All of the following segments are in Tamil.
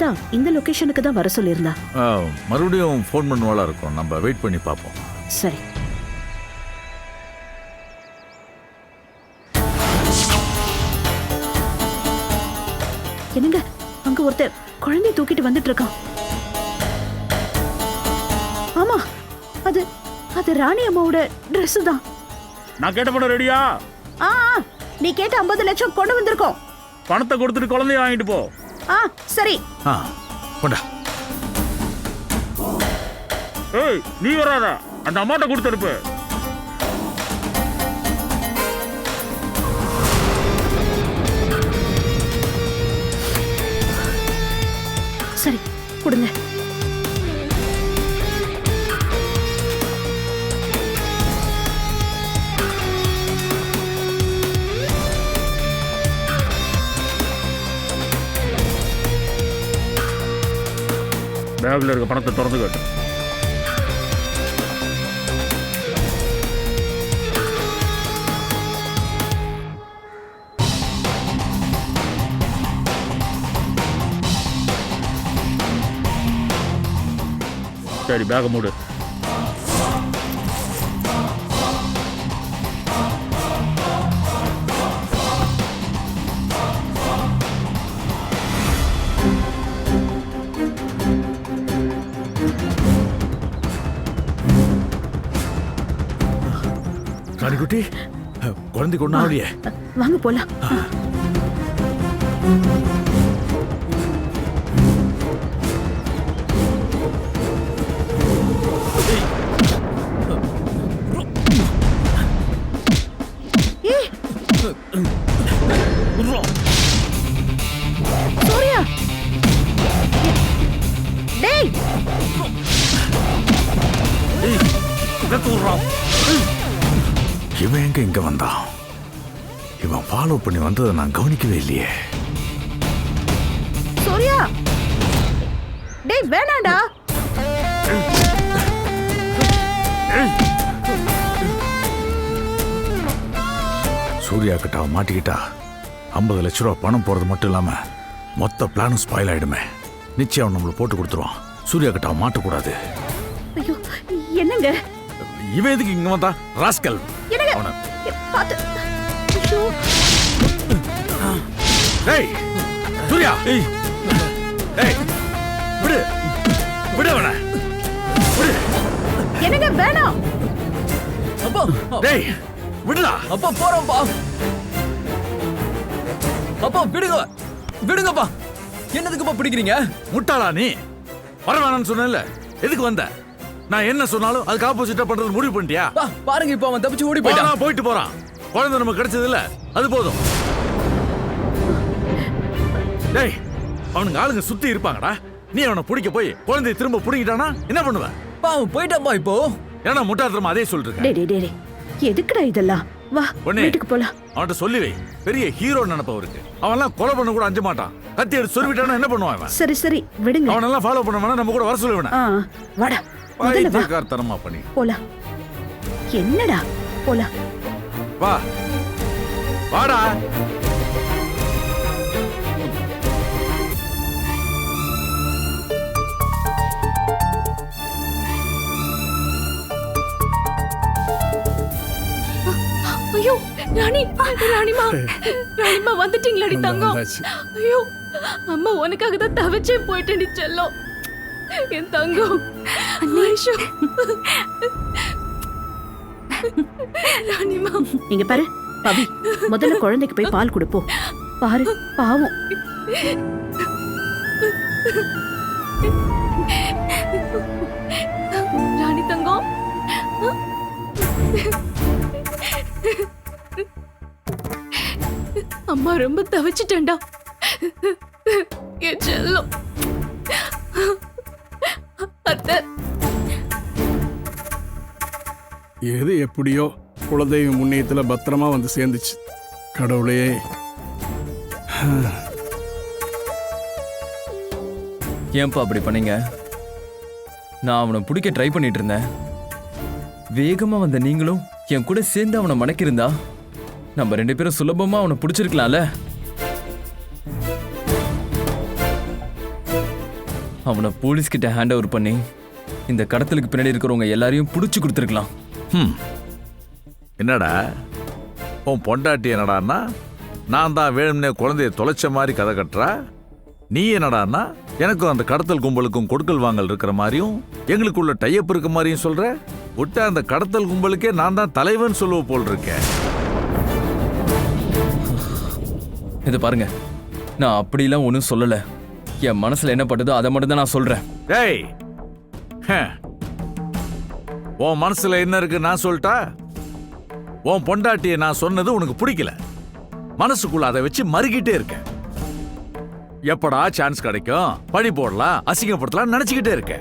தான் இந்த லொகேஷனுக்கு தான் வர சொல்லியிருந்தா. மறுபடியும் ஃபோன் பண்ணுவாளா இருக்கும், நம்ம வெயிட் பண்ணி பார்ப்போம். சரி. என்னங்க, அங்க ஒருத்தர் குழந்தைய தூக்கிட்டு வந்துட்டு இருக்கான். ஆமா, அது அது ராணி அம்மாவோட Dress தான். நான் கேட்ட படம் ரெடியா? நீ கேட்ட 50 லட்சம் கொண்டு வந்திருக்கோம். பணத்தை கொடுத்துட்டு குழந்தைய வாங்கிட்டு போ. சரி. கொண்டா. ஏய், நீ வராத, அந்த அம்மாட்ட கொடுத்துருப்பு. சரி, கொடுங்க. பேக்ல இருக்க பணத்தை திறந்து கேட்டு. சரி, பேக மூடு. ராணிக்குட்டி, குழந்தை கொண்டாடியே. வாங்க போலாம். சூர்யா, டேய், இவன் எங்க இங்க வந்தான்? இவன் ஃபாலோ பண்ணி வந்ததை நான் கவனிக்கவே இல்லையே. சூர்யா, டேய் வேணாடா. சூர்யா கிட்ட அவன் மாட்டிக்கிட்டா 50 லட்ச ரூபா பணம் போறது மட்டும் இல்லாம மொத்த பிளானும் ஸ்பாயில் ஆயிடுமே. நிச்சயம் அவன் நம்மளை போட்டு கொடுத்துருவான். சூர்யா கிட்ட அவன் மாட்டக்கூடாது. ஐயோ, என்னங்க இவன் எதுக்கு இங்க வந்தா? ராஸ்கல். என்னங்க, பாத்து. ஐயோ, டேய் சூர்யா, டேய் விடு, விடு அவனை, விடு. என்னங்க வேணாம். அப்பா, டேய் விடுடா. அப்பா போறோம்ப்பா. அப்பா விடுங்க, விடுங்கப்பா. என்னதுக்குப்பா பிடிக்கிறீங்க? முட்டாளா நீ? வர வேணாம்னு சொன்னேன்ல, எதுக்கு வந்த? நான் என்ன சொன்னாலும் அதுக்கு ஆப்போசிட்டா பண்றது முடிவு பண்ணிட்டியா? பாருங்க, இப்ப அவன் தப்பிச்சு ஓடி போயிட்டான். போயிட்டு போறான். குழந்தை நமக்கு கிடைச்சது இல்ல, அது போதும். டேய், அவனுங்க ஆளுங்க சுத்தி இருப்பாங்கடா. நீ அவனை பிடிக்க போய் குழந்தைய திரும்ப பிடிக்கிட்டானா என்ன பண்ணுவ? அவன் போயிட்டாப்பா. இப்போ ஏன்னா முட்டாள்தனமா அதே சொல்லிருக்க. டேய் டேய் டேய், எதுக்குடா இதெல்லாம்? வா, வீட்டுக்கு போலாம். அவன்கிட்ட சொல்லி வை, பெரிய ஹீரோ நினைப்ப இருக்கு. அவன்லாம் கொலை பண்ண கூட அஞ்ச மாட்டான். கத்தி எடுத்து சொருவிட்டானா என்ன பண்ணுவான் அவன்? சரி சரி, விடுங்க. அவனெல்லாம் ஃபாலோ பண்ண வேணா, நம்ம கூட வர சொல்ல வேணா. வாடா, முதல்ல வா. தரமா பண்ணி போலாம். என்னடா, போலாம். வா, வாடா. ஐயோ, ராணிமா, ராணிமா வந்துட்டீங்களாடி தங்கம்? ஐயோ, அம்மா உனக்காக தான் தவிச்சே போயிட்டேன் செல்லம். என் தங்கம் ஐஷு. ராணிமா, இங்க பாரு பவி, முதல்ல குழந்தைக்கு போய் பால் கொடுப்போம். பாரு, பாவம். ராணி தங்கம், அம்மா ரொம்ப தவிச்சிட்டேன்டா என் செல்லம். அத்தை, எது எப்படியோ குலதெய்வ முன்னியத்தில் பத்திரமா வந்து சேர்ந்துச்சு. கடவுளே, ஏன்பா அப்படி பண்ணீங்க? நான் அவனை பிடிக்க ட்ரை பண்ணிட்டு இருந்தேன். வேகமா வந்த நீங்களும் என் கூட சேர்ந்து அவனை மடக்கிருந்தா நம்ம 2 பேரும் சுலபமா அவனை பிடிச்சிருக்கலாம்ல. அவனை போலீஸ்கிட்ட ஹேண்ட் ஓவர் பண்ணி இந்த கடத்தலுக்கு பின்னாடி இருக்கிறவங்க எல்லாரையும் பிடிச்சி கொடுத்துருக்கலாம். என்னடா உன் பொண்டாட்டி என்னடான்னா நான் தான் வேணும்னே குழந்தைய தொலைச்ச மாதிரி கதை கட்டுறா. நீ என்னடான்னா எனக்கும் அந்த கடத்தல் கும்பலுக்கும் கொடுக்கல் வாங்கல் இருக்கிற மாதிரியும் எங்களுக்குள்ள டைப் இருக்க மாதிரியும் சொல்ற. விட்ட அந்த கடத்தல் கும்பலுக்கே நான் தான் தலைவன் சொல்லுவ போல் இருக்கேன். இதை பாருங்க, நான் அப்படிலாம் ஒன்றும் சொல்லலை. என் மனசுல என்ன பட்டதோ அதை மட்டும் தான் நான் சொல்றேன். டேய், உன் மனசுல என்ன இருக்கு நான் சொல்லிட்டா? உன் பொண்டாட்டியை நான் சொன்னது உனக்கு பிடிக்கல. மனசுக்குள்ள அதை வச்சு மறுகிட்டே இருக்க. எப்படா சான்ஸ் கிடைக்கும், பழி போடலாம், அசிங்கப்படுத்தலாம் நினைச்சுக்கிட்டே இருக்க.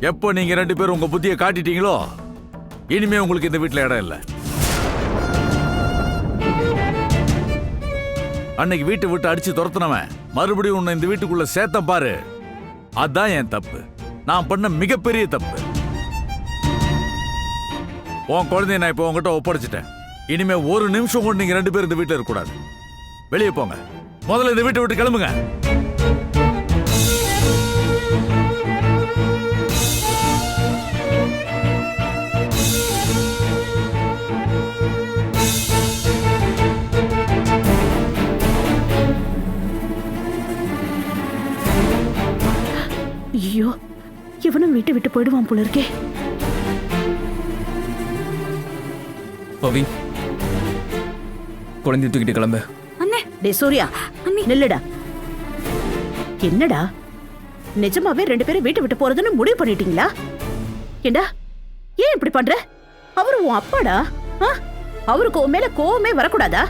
எப்போ நீங்க 2 பேரும் உங்க புத்தியை காட்டிட்டீங்களோ இனிமே உங்களுக்கு இந்த வீட்டுல இடம் இல்லை. அன்னைக்கு வீட்டை விட்டு அடிச்சு துரத்துனவன் மறுபடியும் உன்னை இந்த வீட்டுக்குள்ள சேர்த்த பாரு. அதான் என் தப்பு. நான் பண்ண மிகப்பெரிய தப்பு. உன் குழந்தைய நான் இப்போ உங்ககிட்ட ஒப்படைச்சிட்டேன். இனிமே ஒரு நிமிஷம் கூட நீங்க 2 பேரும் இந்த வீட்டில் இருக்கக்கூடாது. வெளியே போங்க. முதல்ல இந்த வீட்டை விட்டு கிளம்புங்க. ஐயோ, இவனும் வீட்டை விட்டு போயிடுவான் போல இருக்கே. பவி, குழந்தைய தூக்கிட்டு கிளம்பு. டே சூர்யா, நில்லுடா. என்னடா நிஜமாவே 2 பேரும் வீட்டை விட்டு போறதுன்னு முடிவு பண்ணிட்டீங்களா? ஏண்டா ஏன் இப்படி பண்ற? அவரு உன் அப்பாடா. அவருக்கு உன் மேல கோவமே வரக்கூடாதா?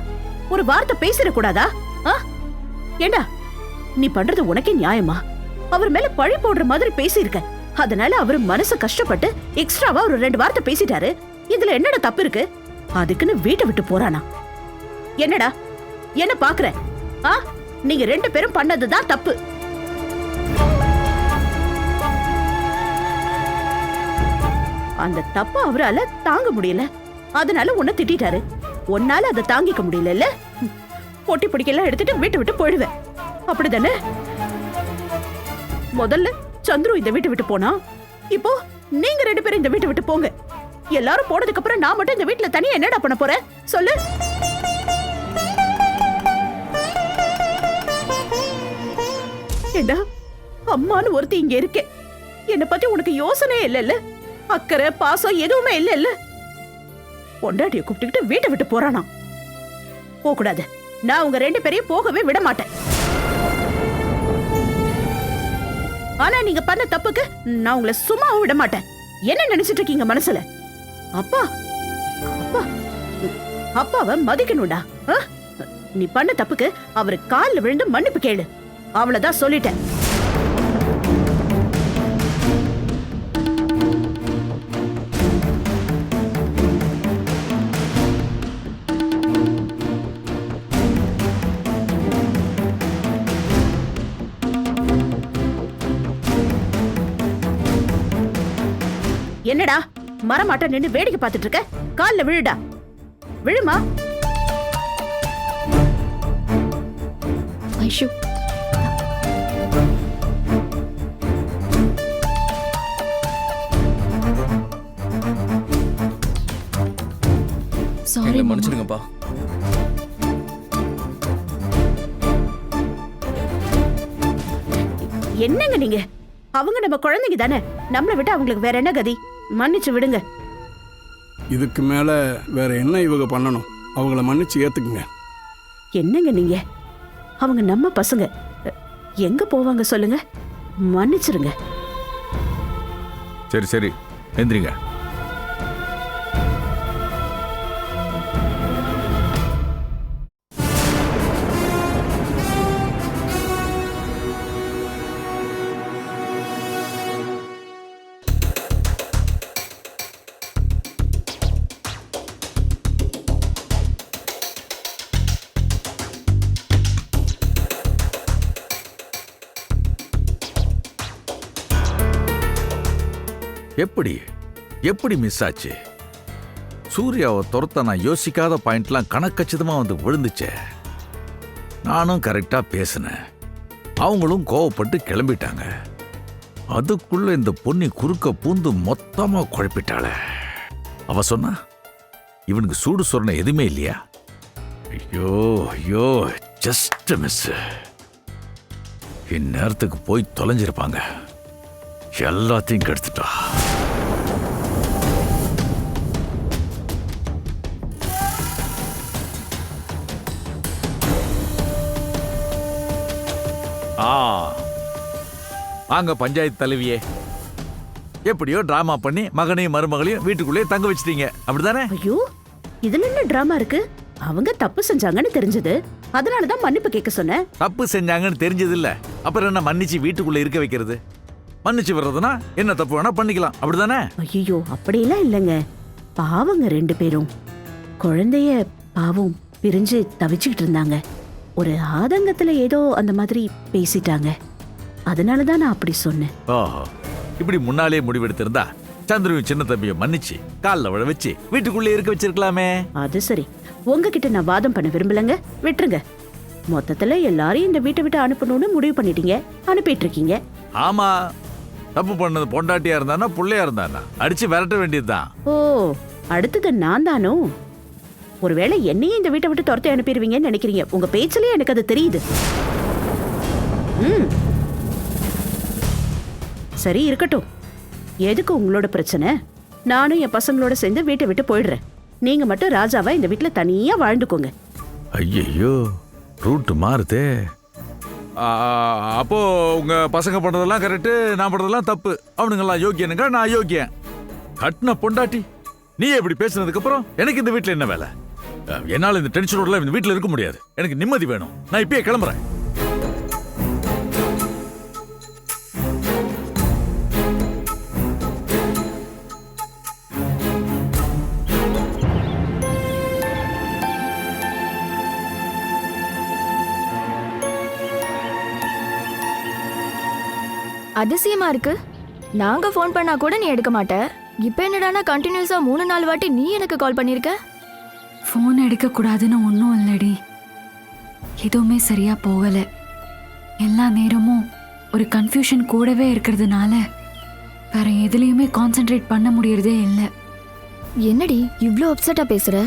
ஒரு வார்த்தை பேசிடக்கூடாதா? ஏண்டா நீ பண்றது உனக்கே நியாயமா? அவர் மேல பழி போடுற மாதிரி பேசியிருக்க. அதனால அவரு மனசு கஷ்டப்பட்டு எக்ஸ்ட்ராவா ஒரு 2 வார்த்தை பேசிட்டாரு. இதுல என்னடா தப்பு இருக்கு? அதுக்குன்னு வீட்டை விட்டு போறானா? என்னடா என்ன பாக்குற? நீங்க 2 பேரும் பண்ணதுதான் தப்பு. அந்த தப்பு அவரால தாங்க முடியல. அதனால உன்னை திட்டாரு. உன்னால அதை தாங்கிக்க முடியல. பொட்டி பிடிக்கலாம் எடுத்துட்டு வீட்டை விட்டு போயிடுவேன், அப்படிதானே? முதல்ல சந்துரு இந்த வீட்டை விட்டு போனா, இப்போ நீங்க 2 பேரும் இந்த வீட்டை விட்டு போங்க. எல்லாரும் போனதுக்கு அப்புறம் நான் மட்டும் இந்த வீட்டுல தனியா என்னடா பண்ண போறேன் சொல்லு? ஏண்டா அம்மான்னு ஒருத்தி இங்க இருக்கே, என்ன பத்தி உனக்கு யோசனை இல்ல? அக்கறை பாசம் எதுவுமே இல்ல. பொண்டாட்டிய கூப்பிட்டுக்கிட்டு வீட்டை விட்டு போறானா? போக கூடாது. நான் உங்க 2 பேரையும் போகவே விட மாட்டேன். ஆனா நீங்க பண்ண தப்புக்கு நான் உங்களை சும்மாவும் விட மாட்டேன். என்ன நினைச்சிட்டு இருக்கீங்க மனசுல? அப்பா அப்பா அப்பாவை மதிக்கணும்டா. நீ பண்ண தப்புக்கு அவரு கால்ல விழுந்து மன்னிப்பு கேளு. அவ்வளவுதான் சொல்லிட்டேன். என்னடா மரமாட்ட நின்னு வேடிக்கை பார்த்துட்டு இருக்க? கால்ல விழுடா, விழுமா. ஐஷு, சாரி மன்னிச்சிடுங்கப்பா. என்னங்க நீங்க? அவங்க நம்ம குழந்தைங்க தானே. நம்மளை விட்டு அவங்களுக்கு வேற என்ன கதி? மன்னிச்சு விடுங்க. இதுக்கு மேல வேற என்ன இவங்க பண்ணணும்? அவங்கள மன்னிச்சு ஏத்துக்குங்க. என்னங்க நீங்க? அவங்க நம்ம பசங்க, எங்க போவாங்க சொல்லுங்க? மன்னிச்சிருங்க. சரி சரி, எந்திரிங்க. எப்படி எப்படி மிஸ் ஆச்சு? சூர்யாவை துரத்த நான் யோசிக்காத பாயிண்ட்லாம் கணக்கச்சிதமா வந்து விழுந்துச்சே. நானும் கரெக்டா பேசினேன். அவங்களும் கோவப்பட்டு கிளம்பிட்டாங்க. அதுக்குள்ள இந்த பொண்ணி குறுக்க பூந்து மொத்தமா குழப்பிட்டாள. அவ சொன்னா, இவனுக்கு சூடு சொரணை எதுவுமே இல்லையா? ஐயோ ஐயோ, ஜஸ்ட் மிஸ். இந்நேரத்துக்கு போய் தொலைஞ்சிருப்பாங்க. எல்லாத்தையும் கெடுத்துட்டா. வாங்க பஞ்சாயத்து தலைவியே. எப்படியோ டிராமா பண்ணி மகனையும் மருமகளையும் வீட்டுக்குள்ளே தங்க வச்சிட்டீங்க, அப்படிதானே? ஐயோ, இதுல என்ன டிராமா இருக்கு? அவங்க தப்பு செஞ்சாங்கன்னு தெரிஞ்சது, அதனாலதான் மன்னிப்பு கேட்க சொன்னேன். தப்பு செஞ்சாங்கன்னு தெரிஞ்சது இல்ல, அப்புறம் என்ன மன்னிச்சு வீட்டுக்குள்ள இருக்க வைக்கிறது? மன்னிச்சு வர்றதுன்னா என்ன தப்பு வேணா பண்ணிக்கலாம், அப்படிதானே? ஐயோ, அப்படியெல்லாம் இல்லைங்க. பாவங்க 2 பேரும். குழந்தைய பாவம் பிரிஞ்சு தவிச்சுக்கிட்டு இருந்தாங்க. ஒரு ஆதங்கத்துல ஏதோ அந்த மாதிரி பேசிட்டாங்க. அதனாலதான் நான் அப்படி சொன்னேன். ஓஹோ, இப்படி முன்னாலே முடிவெடுத்திருந்தா சந்திரன் சின்ன தம்பியை மன்னிச்சு காலில் விழ வச்சு வீட்டுக்குள்ளே இருக்க வச்சிருக்கலாமே. அது சரி, உங்ககிட்ட நான் வாதம் பண்ண விரும்பலங்க, விட்டுருங்க. மொத்தத்துல எல்லாரையும் இந்த வீட்டை விட்டு அனுப்பணும்னு முடிவு பண்ணிட்டீங்க, அனுப்பிட்டு இருக்கீங்க. ஆமா, தப்பு பண்ணது பொண்டாட்டியா இருந்தானா புள்ளையா இருந்தானா அடிச்சு விரட்ட வேண்டியதுதான். ஓ, அடுத்தது நான் தானோ? ஒருவேளை என்னையும் இந்த வீட்டை விட்டு துரத்தி அனுப்பிடுவீங்கன்னு நினைக்கிறீங்க. உங்க பேச்சிலே எனக்கு அது தெரியுது. சரி, இருக்கட்டும். எதுக்கு உங்களோட பிரச்சனை? நானும் என் பசங்களோட சேர்ந்து வீட்டை விட்டு போயிடுறேன். நீங்க மட்டும் ராஜாவா இந்த வீட்டுல தனியா வாழ்ந்துக்கோங்க. ஐயோ, ரூட் மாறுதே. அப்போ உங்க பசங்க பண்றதெல்லாம் கரெக்டு, நான் பண்றதெல்லாம் தப்பு. அவனுங்கெல்லாம் யோக்கியனுங்க, நான் யோக்கியன். கட்டின பொண்டாட்டி நீ எப்படி பேசுனதுக்கு அப்புறம் எனக்கு இந்த வீட்டுல என்ன வேலை? என்னால இந்த டென்ஷனோட இந்த வீட்டுல இருக்க முடியாது. எனக்கு நிம்மதி வேணும். நான் இப்பயே கிளம்புறேன். அதிசயமா இருக்கு. நாங்க ஃபோன் பண்ணா கூட நீ எடுக்க மாட்ட. இப்போ என்னடானா கண்டினியூஸா 3-4 வாட்டி நீ எனக்கு கால் பண்ணிருக்க. ஃபோன் எடுக்க கூடாதுன்னு ஒன்றும் இல்லடி, எதுவுமே சரியா போகல. எல்லா நேரமும் ஒரு கன்ஃபியூஷன் கூடவே இருக்கிறதுனால வேற எதுலையுமே கான்சென்ட்ரேட் பண்ண முடியறதே இல்லை. என்னடி இவ்ளோ அப்செட்டா பேசுற?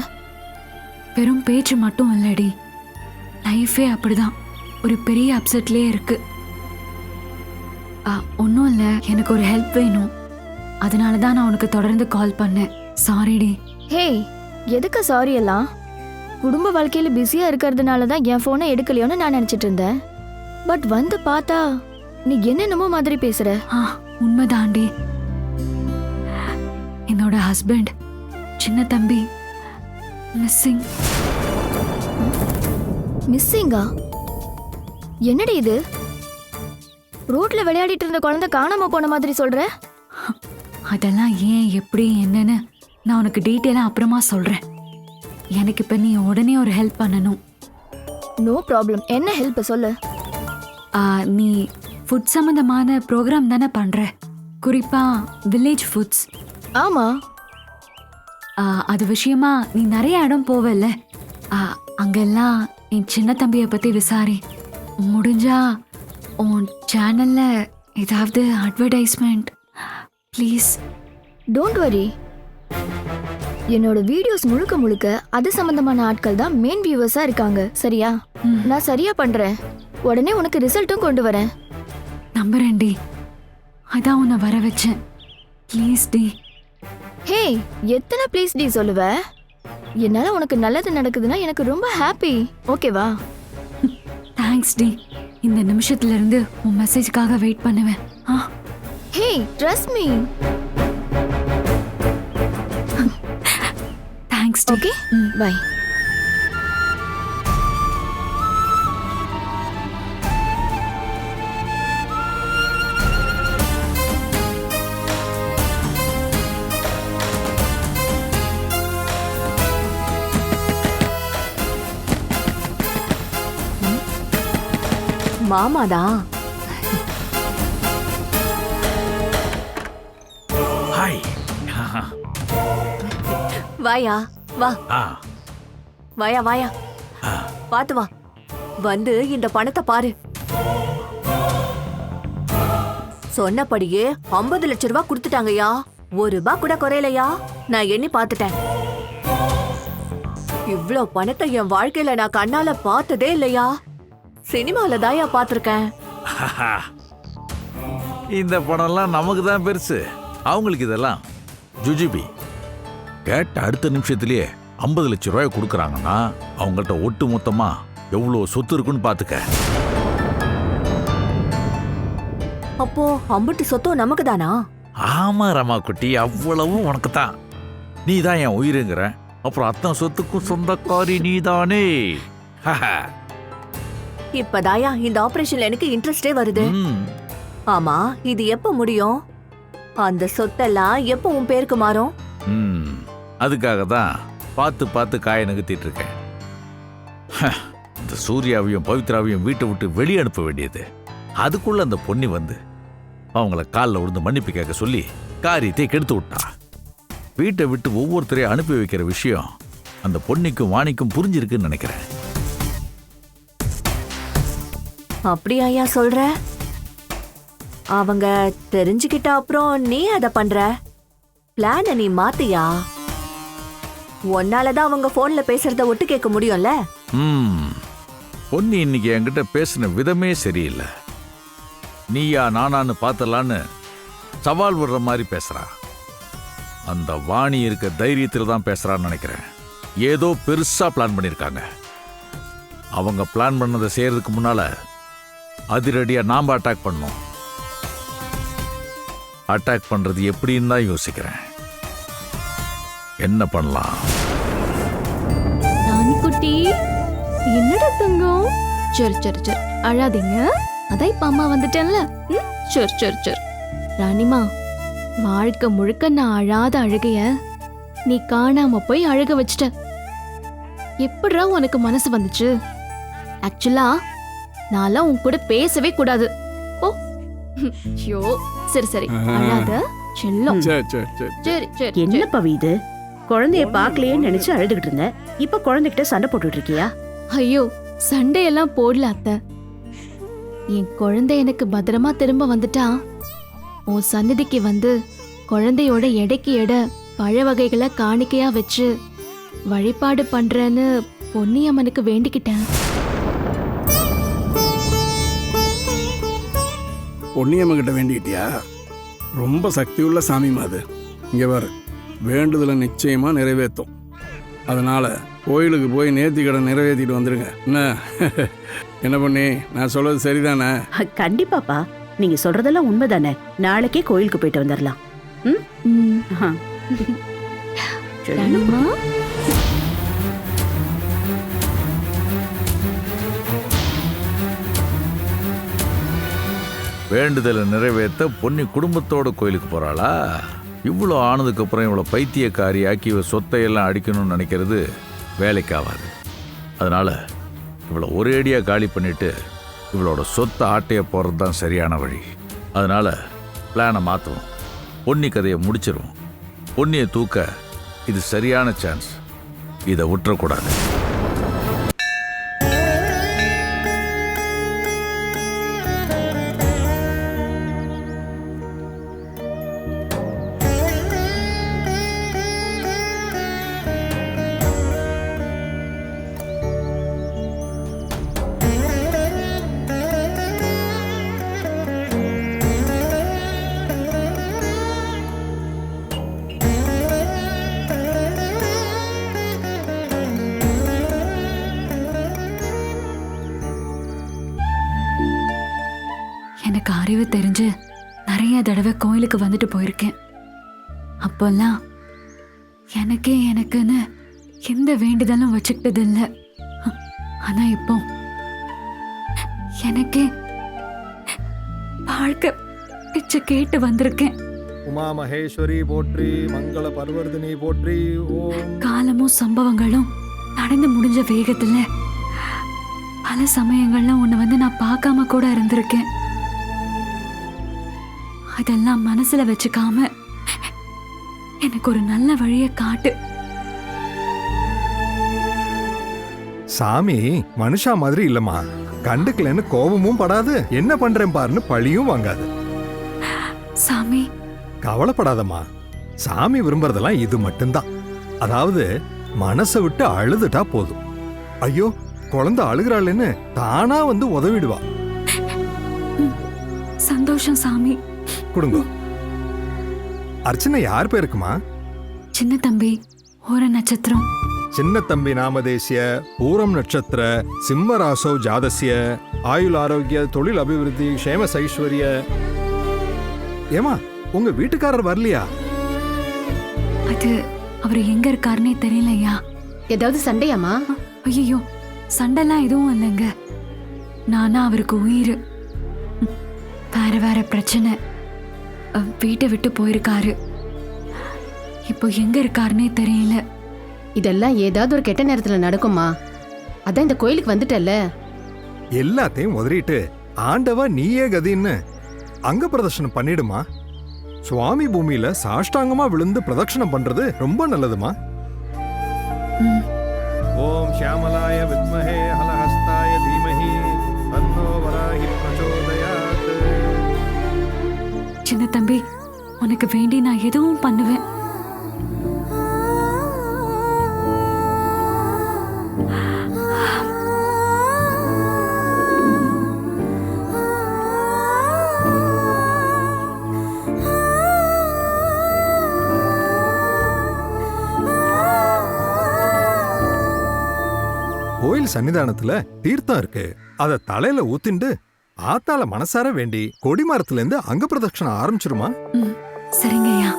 வெறும் பேச்சு மட்டும் இல்லடி, லைஃபே அப்படிதான் ஒரு பெரிய அப்செட்லேயே இருக்கு. ஒன்றும் இல்லை, எனக்கு ஒரு ஹெல்ப் வேணும். அதனால தான் நான் உனக்கு தொடர்ந்து கால் பண்ணேன். சாரிடி. ஹேய், எதுக்கு சாரி எல்லாம்? குடும்ப வாழ்க்கையில பிஸியா இருக்கிறதுனால தான் என் ஃபோனை எடுக்கலையோன்னு நான் நினைச்சிட்டு இருந்தேன். பட் வந்து பார்த்தா நீ என்னென்னமோ மாதிரி பேசுற. உண்மைதாண்டி. என்னோட ஹஸ்பண்ட் சின்ன தம்பி மிஸ்ஸிங். மிஸ்ஸிங்கா? என்னடி இது? ரோட்ல விளையாடிட்டு இருந்த குழந்தை காணாம போன மாதிரி சொல்ற. அதெல்லாம் ஏன் எப்படி என்னன்னு நான் உனக்கு டீட்டெயிலா அப்புறமா சொல்றேன். எனக்கு இப்ப நீ உடனே ஒரு ஹெல்ப் பண்ணணும். No problem. என்ன ஹெல்ப் சொல்லு. நீ ஃபுட் சம்பந்தமான ப்ரோக்ராம் தானே பண்ற, குறிப்பா வில்லேஜ் ஃபுட்ஸ். ஆமா. அது விஷயமா நீ நிறைய இடம் போவல்ல, அங்கெல்லாம் என் சின்ன தம்பியை பத்தி விசாரி. முடிஞ்சா உன் சேனல்ல ஏதாவது அட்வர்டைஸ்மெண்ட் ப்ளீஸ். டோன்ட் வரி, என்னோட வீடியோஸ் முழுக்க முழுக்க அது சம்பந்தமான ஆட்கள் தான் மெயின் வியூவர்ஸா இருக்காங்க. சரியா? நான் சரியா பண்றேன். உடனே உனக்கு ரிசல்ட்டும் கொண்டு வரேன். நம்புறேன்டி, அதான் உன்னை வர வச்சேன். Please D. ஹே, எத்தனை ப்ளீஸ் டி சொல்லுவ? என்னால உனக்கு நல்லது நடக்குதுன்னா எனக்கு ரொம்ப ஹாப்பி. ஓகேவா? தேங்க்ஸ் டி. இந்த நிமிஷத்துல இருந்து உன் மெசேஜ்க்காக வெயிட் பண்ணுவேன். Hey, trust me. தேங்க்ஸ் டி. Okay, bye. மாமாதான். ஹாய். வாயா வா, வாயா வாயா, பாத்து வா. வந்து இந்த பணத்தை பாரு. சொன்னபடியே 50 லட்சம் ரூபாய் கொடுத்துட்டாங்கய்யா. ₹1 கூட குறையலையா? நான் எண்ணி பார்த்துட்டேன். இவ்ளோ பணத்தை என் வாழ்க்கையில நான் கண்ணால பார்த்ததே இல்லையா. சினிமால தாயா பார்த்திருக்கேன். இந்த பணம்லாம் நமக்கு தான் பெருசு, அவங்களுக்கு இதெல்லாம் ஜுஜிபி. கேட்ட அடுத்த நிமிஷத்திலேயே 50 லட்சம் ரூபாய் கொடுக்குறாங்கன்னா அவங்கள்ட்ட ஒட்டு மொத்தமா எவ்வளோ சொத்து இருக்குன்னு பார்த்துக்க. அப்போ அம்புட்டு சொத்தும் நமக்கு தானா? ஆமா ரமா குட்டி, அவ்வளவும் உனக்கு தான். நீ தான் என் உயிருங்கிற, அப்புறம் அத்தனை சொத்துக்கும் சொந்தக்காரி நீதானே. இப்பதாயா இந்த ஆபரேஷன்ல எனக்கு இன்ட்ரெஸ்டே வருது. ஆமா, இது எப்ப முடியும்? அந்த சொத்தெல்லாம் எப்ப உன் பேருக்கு மாறும்? அதுக்காக தான் பார்த்து பார்த்து காய நகர்த்திட்டு இருக்கேன். இந்த சூர்யாவையும் பவித்ராவையும் வீட்டை விட்டு வெளியே அனுப்ப வேண்டியது. அதுக்குள்ள அந்த பொன்னி வந்து அவங்கள காலில் விழுந்து மன்னிப்பு கேட்க சொல்லி காரியத்தை கெடுத்து விட்டா. வீட்டை விட்டு ஒவ்வொருத்தரையும் அனுப்பி வைக்கிற விஷயம் அந்த பொன்னிக்கும் வாணிக்கும் புரிஞ்சிருக்குன்னு நினைக்கிறேன். அப்படியா சொல்ற? அவங்க தெரிஞ்சுக்கிட்ட அப்புறம் நீ அத பண்ற பிளான நீ மாத்தியா? உன்னாலதான் அவங்க போன்ல பேசுறத ஒட்டு கேட்க முடியும்ல. பொன்னி இன்னைக்கு என்கிட்ட பேசின விதமே சரியில்லை. நீயா நானான்னு பார்த்தலான்னு சவால் விடுற மாதிரி பேசுறா. அந்த வாணி இருக்க தைரியத்தில் தான் பேசுறான்னு நினைக்கிறேன். ஏதோ பெருசா பிளான் பண்ணிருக்காங்க. அவங்க பிளான் பண்ணதை செய்யறதுக்கு முன்னால அதிரடியா நாம அட்டாக் பண்ணோம். அட்டாக் பண்றது எப்படின்னு தான் யோசிக்கிறேன். என்ன பண்ணலாம்? குட்டி என்னடா தங்கம்? சரி சரி சரி, அழாதீங்க. அதான் இப்ப அம்மா வந்துட்டேன்ல. சரி சரி சரி. ராணிமா, வாழ்க்கை முழுக்க நான் அழாத அழுகைய நீ காணாம போய் அழுக வச்சிட்ட. எப்படிடா உனக்கு மனசு வந்துச்சு? ஆக்சுவலா நான்லாம் உன் கூட பேசவே கூடாது. ஓ ஐயோ, சரி சரி, அழாத செல்லம். சரி சரி சரி. சரி சரி. என்ன பவி இது? குழந்தைய பார்க்கலையேன்னு நினைச்சு அழுதுகிட்டு இருந்த, இப்ப குழந்தைகிட்ட சண்டை போட்டுட்டு இருக்கியா? ஐயோ, சண்டையெல்லாம் போடல அத்தை. என் குழந்தை எனக்கு பத்திரமா திரும்ப வந்துட்டா உன் சந்நிதிக்கு வந்து குழந்தையோட எடைக்கு எடை பழ வகைகளை காணிக்கையா வச்சு வழிபாடு பண்றேன்னு பொன்னியம்மனுக்கு வேண்டிக்கிட்டேன். பொன்னியம்மகிட்ட வேண்டிக்கிட்டியா? ரொம்ப சக்தி உள்ள சாமிமா அது. இங்கே பாரு, வேண்டுதலை நிச்சயமா நிறைவேற்றும். அதனால கோயிலுக்கு போய் நேர்த்திக்கடன் நிறைவேற்றிட்டு வந்துடுங்க. என்ன பண்ணி நான் சொல்றது சரிதானே? கண்டிப்பாப்பா, நீங்க சொல்றதெல்லாம் உண்மைதானே. நாளைக்கே கோயிலுக்கு போயிட்டு வந்துடலாம். ராணிமா, வேண்டுதலை நிறைவேற்ற பொன்னி குடும்பத்தோட கோயிலுக்கு போறாளா? இவ்வளோ ஆனதுக்கு அப்புறம் இவ்வளோ பைத்தியக்காரி ஆக்கி இவ சொத்தையெல்லாம் அடிக்கணும்னு நினைக்கிறது வேலைக்கு ஆகாது. அதனால இவ்வளோ ஒரேடியாக காலி பண்ணிட்டு இவளோட சொத்தை ஆட்டைய போகிறது தான் சரியான வழி. அதனால பிளானை மாற்றுவோம். பொன்னி கதையை முடிச்சிருவோம். பொன்னியை தூக்க இது சரியான சான்ஸ். இதை விட்டுறக்கூடாது. எனக்கு அறிவு தெரிஞ்சு நிறைய தடவை கோயிலுக்கு வந்துட்டு போயிருக்கேன். அப்போல்லாம் எனக்குன்னு எந்த வேண்டுதலும் வச்சுக்கிட்டது இல்லை. ஆனா இப்போ எனக்கே வாழ்க்கை பிச்சை கேட்டு வந்திருக்கேன். உமா மகேஸ்வரி போற்றி, மங்கள பர்வர்தினி போற்றி. ஓம். காலமும் சம்பவங்களும் நடந்து முடிஞ்ச வேகத்துல பல சமயங்கள்ல உன்னை வந்து நான் பார்க்காம கூட இருந்திருக்கேன். அதெல்லாம் மனசுல வச்சுக்காம எனக்கு ஒரு நல்ல வழியை காட்டு. சாமி மனுஷா மாதிரி இல்லம்மா. கண்டுக்கலன்னு கோபமும் படாது, என்ன பண்றேன் பாருன்னு பழியும் வாங்காது. கவலைப்படாதம்மா. சாமி விரும்புறதெல்லாம் இது மட்டும்தான். அதாவது மனசை விட்டு அழுதுட்டா போதும். ஐயோ குழந்தை அழுகிறாள்னு தானா வந்து உதவிடுவா. சந்தோஷம் சாமி. கொடுங்க. அர்ச்சனை யார் பேருக்குமா? சின்ன தம்பி ஒரு நட்சத்திரம். சின்ன தம்பி நாமதேசிய பூரம் நட்சத்திர சிம்மராசோ ஜாதசிய ஆயுள் ஆரோக்கிய தொழில் அபிவிருத்தி க்ஷேம சைஸ்வரிய. ஏமா உங்க வீட்டுக்காரர் வரலையா? அது அவர் எங்க இருக்காருன்னே தெரியலையா. ஏதாவது சண்டையாமா? ஐயோ சண்டைலாம் எதுவும் இல்லைங்க. நானா அவருக்கு உயிர். வேற வேற பிரச்சனை. வீட்டை விட்டு போயிருக்காரு. இப்போ எங்க இருக்காருன்னே தெரியல. இதெல்லாம் ஏதாவது ஒரு கெட்ட நேரத்துல நடக்குமா? அதான் இந்த கோயிலுக்கு வந்துட்டல்ல. எல்லாத்தையும் உதறிட்டு ஆண்டவா நீயே கதின்னு அங்க பிரதட்சணம் பண்ணிடுமா. சுவாமி பூமியில சாஷ்டாங்கமா விழுந்து பிரதட்சணம் பண்றது ரொம்ப நல்லதுமா. ஓம் ஷியாமலாய வித்மஹே ஹலஹஸ்தாய தீமஹி தன்னோ வராஹி பிரச்சோதயாத். சின்ன தம்பி உனக்கு வேண்டி நான் எதுவும் பண்ணுவேன். கோயில் சன்னிதானத்துல தீர்த்தம் இருக்கு. அத தலையில ஊத்திண்டு ஆத்தால மனசார வேண்டி கொடிமரத்துல இருந்து அங்க பிரதட்சணம் ஆரம்பிச்சிருமா. சரிங்கய்யா.